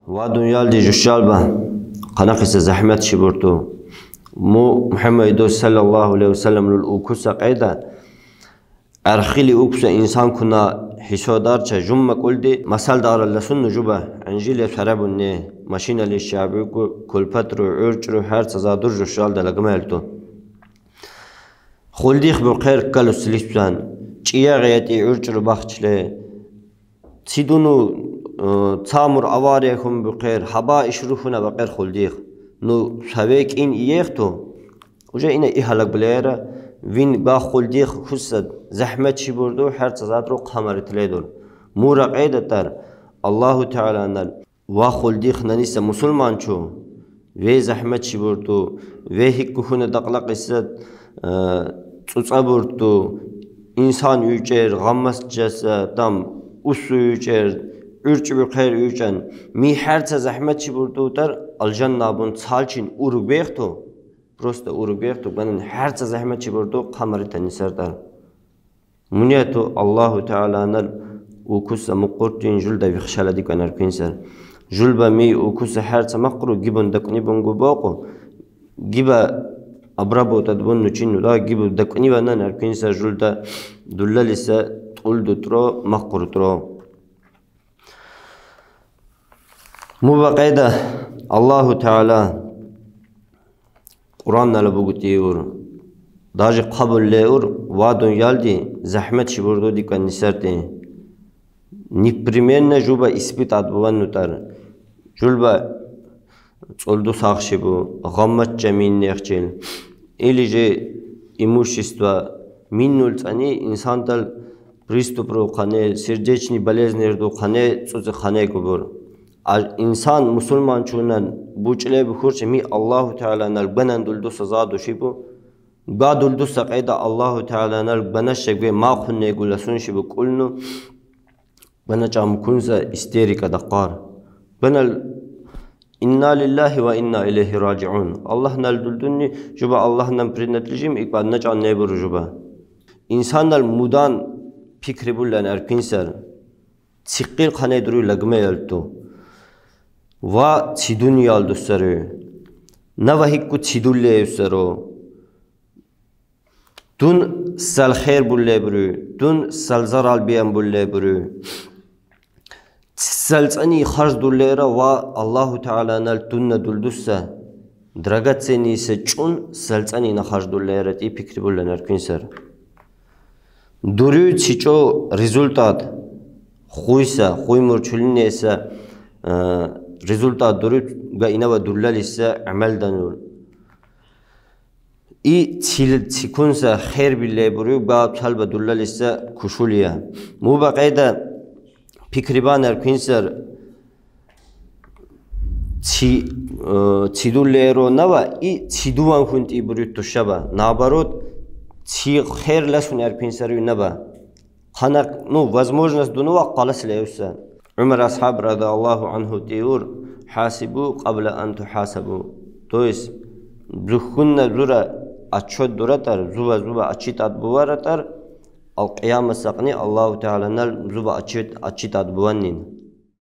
ودنيال دي جشالبه قناقس زحمت شبرتو مو محمد صلى الله عليه وسلم للأوكسة قيدا أرخيلي أوكسة إنسان كنا حسودار چه جمع كل دي مسال دار اللسون نجوبة انجيل يفربوني ماشينة للشعبي كل فترو عرچرو هر تزادر جشال ده لقمالتو خلديخ بقير كالو سليسبان چيا غياتي عرچرو باخچلي تسيدونو تامر أواريكم بخير حبا إشروفنا بخير خلديخ نو سويك إن إيختو وجا إنا إهلك بليرة وين با خلديخ خصد زحمت شي بردو هر تزاد رو قمر تليدول مورا قيدة تر الله تعالى نال وا خلديخ ننسى مسلمان شو وي زحمت شي بردو وي هكو هنا دقلق إسد تصبرتو إنسان يجير غمس جسد دم أسو يجير ürç bir xeyr üçen mi herce zahmet çi burdutar aljanna bun salçin urubexto prosta urubexto benin herce zahmet çi burdu qamarita nisardar muniyatu Allahu Teala nal ukusa muqurtin julda vixshaladi kanar pinser julba mi ukusa herce maqru gibun dakni bungu baqo giba abrabo tadbun nuchin la gibu dakni banan pinser julda dullalisa tuldu tro maqru tro مبقيدة الله تعالى قرآن نلبوغتيور داج قبل ليور وادون يالدي زحمت شبردو دي كان نسرتي نيبريمين جوبا إثبات أدبوان نتار جلبا تولدو ساخشبو غمت جمين نيخچيل إلي جي имущество миннулц они инсан дал приступ ро қане сердечный болезнь қане цуз қане губур İnsan Müslüman çuğunan bu çile bir kurçe mi Allahu Teala'nın benen duldu saza duşibu ga duldu saqayda Allahu Teala'nın bana şek ve ma khunne gulasun şibu kulnu bana çam kunza isterika daqar bana inna lillahi ve inna ileyhi raciun Allah nal duldunni juba Allah'dan prinetlijim ik bana çan ne buru juba insanlar mudan fikri bullan erpinser siqqir khane duru lagme yaltu वा छिदुन याल दुसरे न वही कुछ छिदुल्ले उसरो तुन सल खैर बुल्ले बरु तुन सल ज़राल बियम बुल्ले बरु सल्सनी खर्च दुल्ले रा वा अल्लाह ताला नल तुन न दुल्दुस्सा द्रगत से नी से चुन सल्सनी न खर्च दुल्ले रा ती फिक्र बुल्ले नरकिंसर दुरु छिचो रिजल्टात खुयसा खुय मुरचुलने सा rezultat durup gayna ve dullal ise amelden ol. Çıkunsa xeyr bille buru ba talba dullal ise kuşuliya. Mu baqayda fikriban erkinser çıdullero nava çıduvan kunti buru tuşaba. Nabarot xeyr lasun erkinseru nava. Xanak no возможность дунова qalas leyusa. عمر أصحاب رضي الله عنه تيور حاسبوا قبل أن تحاسبوا تويس زخنا زورا أشد دورتر زوبا أشيت أدبوارتر القيامة سقني الله تعالى نال زوبا أشيت أدبوانين